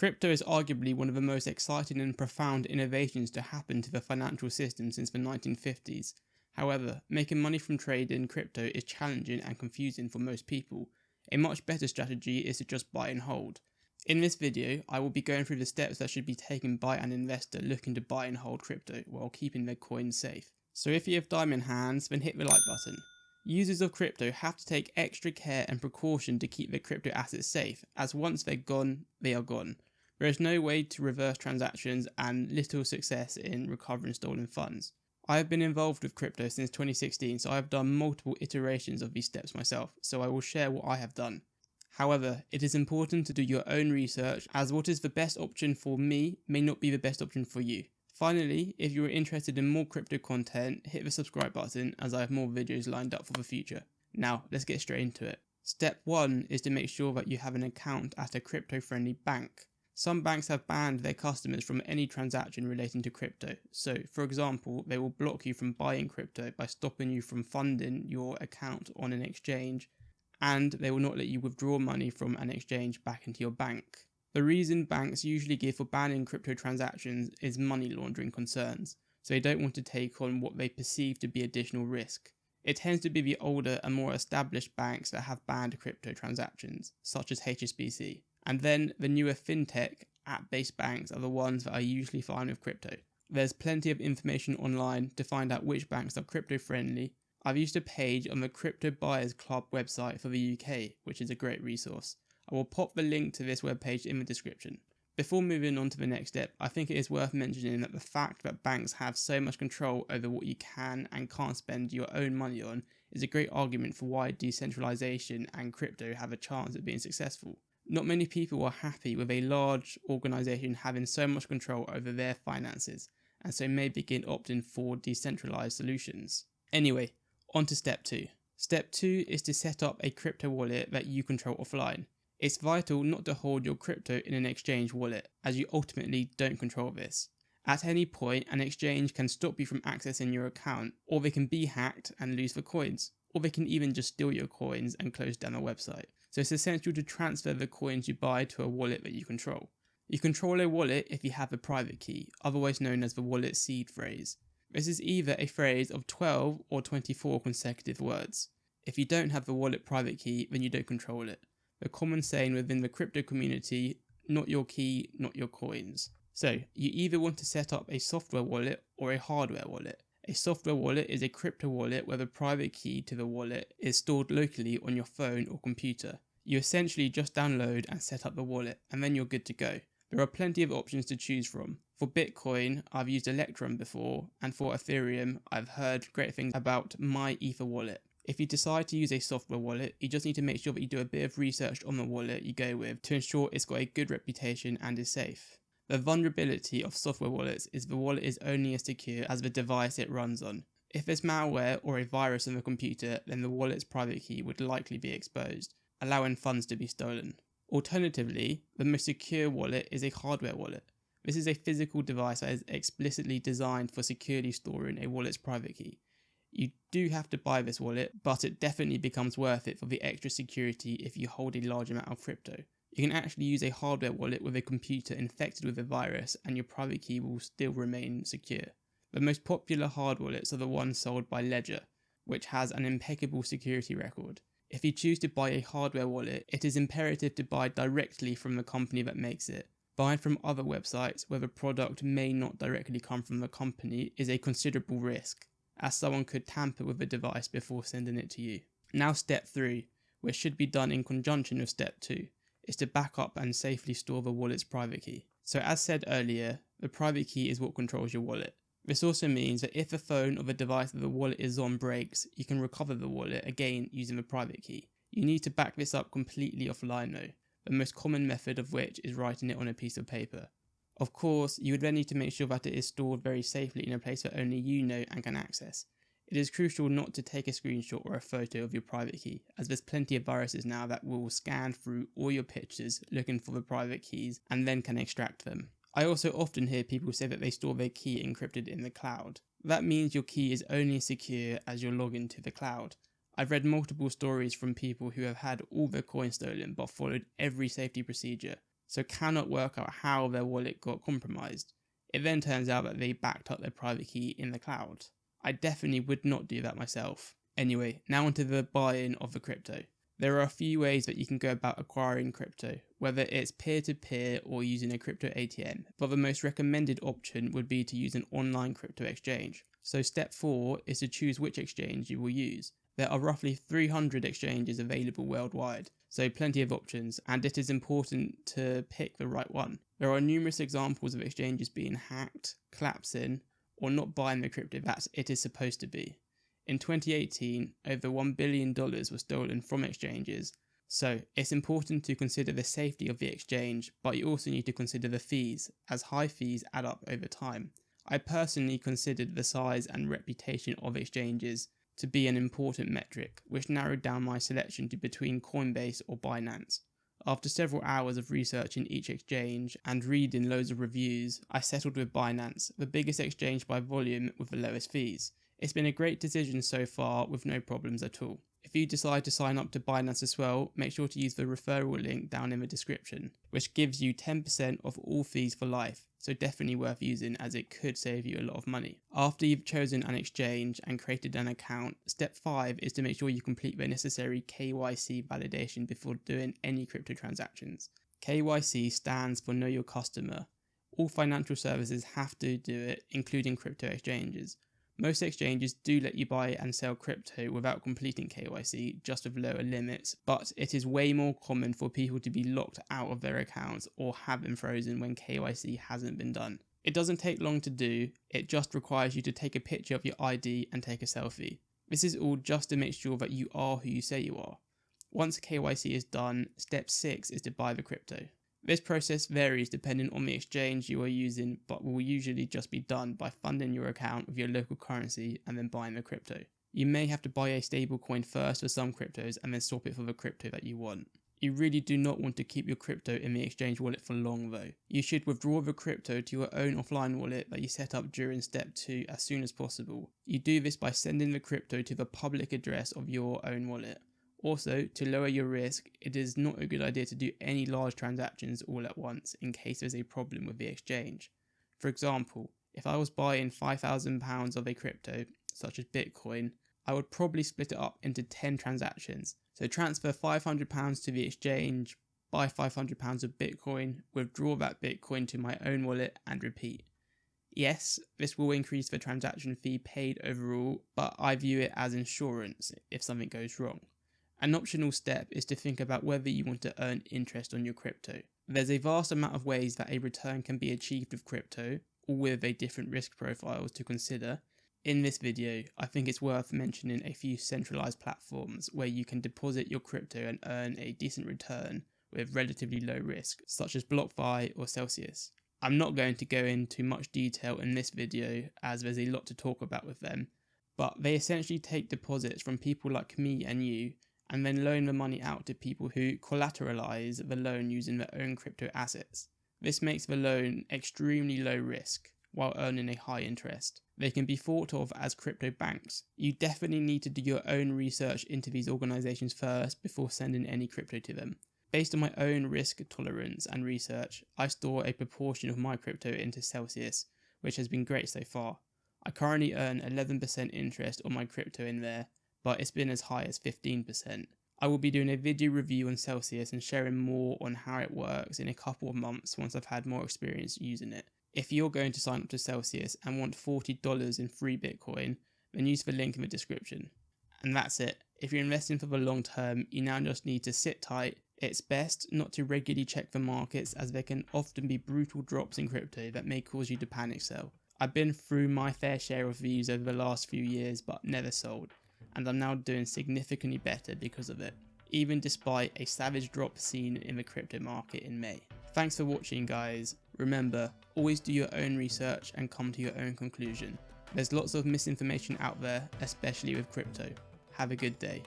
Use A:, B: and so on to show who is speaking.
A: Crypto is arguably one of the most exciting and profound innovations to happen to the financial system since the 1950s. However, making money from trading crypto is challenging and confusing for most people. A much better strategy is to just buy and hold. In this video, I will be going through the steps that should be taken by an investor looking to buy and hold crypto while keeping their coins safe. So if you have diamond hands, then hit the like button. Users of crypto have to take extra care and precaution to keep their crypto assets safe, as once they're gone, they are gone. There is no way to reverse transactions and little success in recovering stolen funds. I have been involved with crypto since 2016, so I have done multiple iterations of these steps myself, so I will share what I have done. However, it is important to do your own research, as what is the best option for me may not be the best option for you. Finally, if you are interested in more crypto content, hit the subscribe button as I have more videos lined up for the future. Now, let's get straight into it. Step 1 is to make sure that you have an account at a crypto-friendly bank. Some banks have banned their customers from any transaction relating to crypto. So, for example, they will block you from buying crypto by stopping you from funding your account on an exchange, and they will not let you withdraw money from an exchange back into your bank. The reason banks usually give for banning crypto transactions is money laundering concerns, so they don't want to take on what they perceive to be additional risk. It tends to be the older and more established banks that have banned crypto transactions, such as HSBC. And then the newer fintech app-based banks are the ones that are usually fine with crypto. There's plenty of information online to find out which banks are crypto friendly. I've used a page on the Crypto Buyers Club website for the UK, which is a great resource. I will pop the link to this webpage in the description. Before moving on to the next step, I think it is worth mentioning that the fact that banks have so much control over what you can and can't spend your own money on is a great argument for why decentralization and crypto have a chance of being successful. Not many people are happy with a large organisation having so much control over their finances, and so may begin opting for decentralised solutions. Anyway, on to step 2. Step 2 is to set up a crypto wallet that you control offline. It's vital not to hold your crypto in an exchange wallet, as you ultimately don't control this. At any point, an exchange can stop you from accessing your account, or they can be hacked and lose the coins, or they can even just steal your coins and close down the website. So it's essential to transfer the coins you buy to a wallet that you control. You control a wallet if you have a private key, otherwise known as the wallet seed phrase. This is either a phrase of 12 or 24 consecutive words. If you don't have the wallet private key, then you don't control it. The common saying within the crypto community, not your key, not your coins. So, you either want to set up a software wallet or a hardware wallet. A software wallet is a crypto wallet where the private key to the wallet is stored locally on your phone or computer. You essentially just download and set up the wallet, and then you're good to go. There are plenty of options to choose from. For Bitcoin, I've used Electrum before, and for Ethereum, I've heard great things about My Ether wallet. If you decide to use a software wallet, you just need to make sure that you do a bit of research on the wallet you go with to ensure it's got a good reputation and is safe. The vulnerability of software wallets is the wallet is only as secure as the device it runs on. If there's malware or a virus on the computer, then the wallet's private key would likely be exposed, allowing funds to be stolen. Alternatively, the most secure wallet is a hardware wallet. This is a physical device that is explicitly designed for securely storing a wallet's private key. You do have to buy this wallet, but it definitely becomes worth it for the extra security if you hold a large amount of crypto. You can actually use a hardware wallet with a computer infected with a virus and your private key will still remain secure. The most popular hard wallets are the ones sold by Ledger, which has an impeccable security record. If you choose to buy a hardware wallet, it is imperative to buy directly from the company that makes it. Buying from other websites where the product may not directly come from the company is a considerable risk, as someone could tamper with the device before sending it to you. Now step 3, which should be done in conjunction with step 2, is to back up and safely store the wallet's private key. So as said earlier, the private key is what controls your wallet. This also means that if the phone or the device that the wallet is on breaks, you can recover the wallet again using the private key. You need to back this up completely offline though, the most common method of which is writing it on a piece of paper. Of course, you would then need to make sure that it is stored very safely in a place that only you know and can access. It is crucial not to take a screenshot or a photo of your private key, as there's plenty of viruses now that will scan through all your pictures looking for the private keys and then can extract them. I also often hear people say that they store their key encrypted in the cloud. That means your key is only as secure as your login to the cloud. I've read multiple stories from people who have had all their coins stolen but followed every safety procedure. so cannot work out how their wallet got compromised. It then turns out that they backed up their private key in the cloud. I definitely would not do that myself. Anyway, now onto the buy-in of the crypto. There are a few ways that you can go about acquiring crypto, whether it's peer-to-peer or using a crypto ATM, but the most recommended option would be to use an online crypto exchange. So step 4 is to choose which exchange you will use. There are roughly 300 exchanges available worldwide, so plenty of options, and it is important to pick the right one. There are numerous examples of exchanges being hacked, collapsing, or not buying the crypto that it is supposed to be. In 2018, over $1 billion was stolen from exchanges, so it's important to consider the safety of the exchange, but you also need to consider the fees, as high fees add up over time. I personally considered the size and reputation of exchanges to be an important metric, which narrowed down my selection to between Coinbase or Binance. After several hours of researching each exchange and reading loads of reviews, I settled with Binance, the biggest exchange by volume with the lowest fees. It's been a great decision so far with no problems at all. If you decide to sign up to Binance as well, make sure to use the referral link down in the description, which gives you 10% off all fees for life, so definitely worth using as it could save you a lot of money. After you've chosen an exchange and created an account, step 5 is to make sure you complete the necessary KYC validation before doing any crypto transactions. KYC stands for Know Your Customer. All financial services have to do it, including crypto exchanges. Most exchanges do let you buy and sell crypto without completing KYC, just with lower limits, but it is way more common for people to be locked out of their accounts or have them frozen when KYC hasn't been done. It doesn't take long to do, it just requires you to take a picture of your ID and take a selfie. This is all just to make sure that you are who you say you are. Once KYC is done, step 6 is to buy the crypto. This process varies depending on the exchange you are using, but will usually just be done by funding your account with your local currency and then buying the crypto. You may have to buy a stable coin first for some cryptos and then swap it for the crypto that you want. You really do not want to keep your crypto in the exchange wallet for long though. You should withdraw the crypto to your own offline wallet that you set up during step 2 as soon as possible. You do this by sending the crypto to the public address of your own wallet. Also, to lower your risk, it is not a good idea to do any large transactions all at once in case there's a problem with the exchange. For example, if I was buying £5,000 of a crypto, such as Bitcoin, I would probably split it up into 10 transactions. So transfer £500 to the exchange, buy £500 of Bitcoin, withdraw that Bitcoin to my own wallet and repeat. Yes, this will increase the transaction fee paid overall, but I view it as insurance if something goes wrong. An optional step is to think about whether you want to earn interest on your crypto. There's a vast amount of ways that a return can be achieved with crypto, all with a different risk profiles to consider. In this video, I think it's worth mentioning a few centralized platforms where you can deposit your crypto and earn a decent return with relatively low risk, such as BlockFi or CELCIUS. I'm not going to go into much detail in this video as there's a lot to talk about with them, but they essentially take deposits from people like me and you and then loan the money out to people who collateralize the loan using their own crypto assets. This makes the loan extremely low risk while earning a high interest. They can be thought of as crypto banks. You definitely need to do your own research into these organizations first before sending any crypto to them. Based on my own risk tolerance and research, I store a proportion of my crypto into CELCIUS, which has been great so far. I currently earn 11% interest on my crypto in there, but it's been as high as 15%. I will be doing a video review on CELCIUS and sharing more on how it works in a couple of months once I've had more experience using it. If you're going to sign up to CELCIUS and want $40 in free Bitcoin, then use the link in the description. And that's it. If you're investing for the long term, you now just need to sit tight. It's best not to regularly check the markets as there can often be brutal drops in crypto that may cause you to panic sell. I've been through my fair share of these over the last few years but never sold, and I'm now doing significantly better because of it, even despite a savage drop seen in the crypto market in May. Thanks for watching guys. Remember, always do your own research and come to your own conclusion. There's lots of misinformation out there, especially with crypto. Have a good day.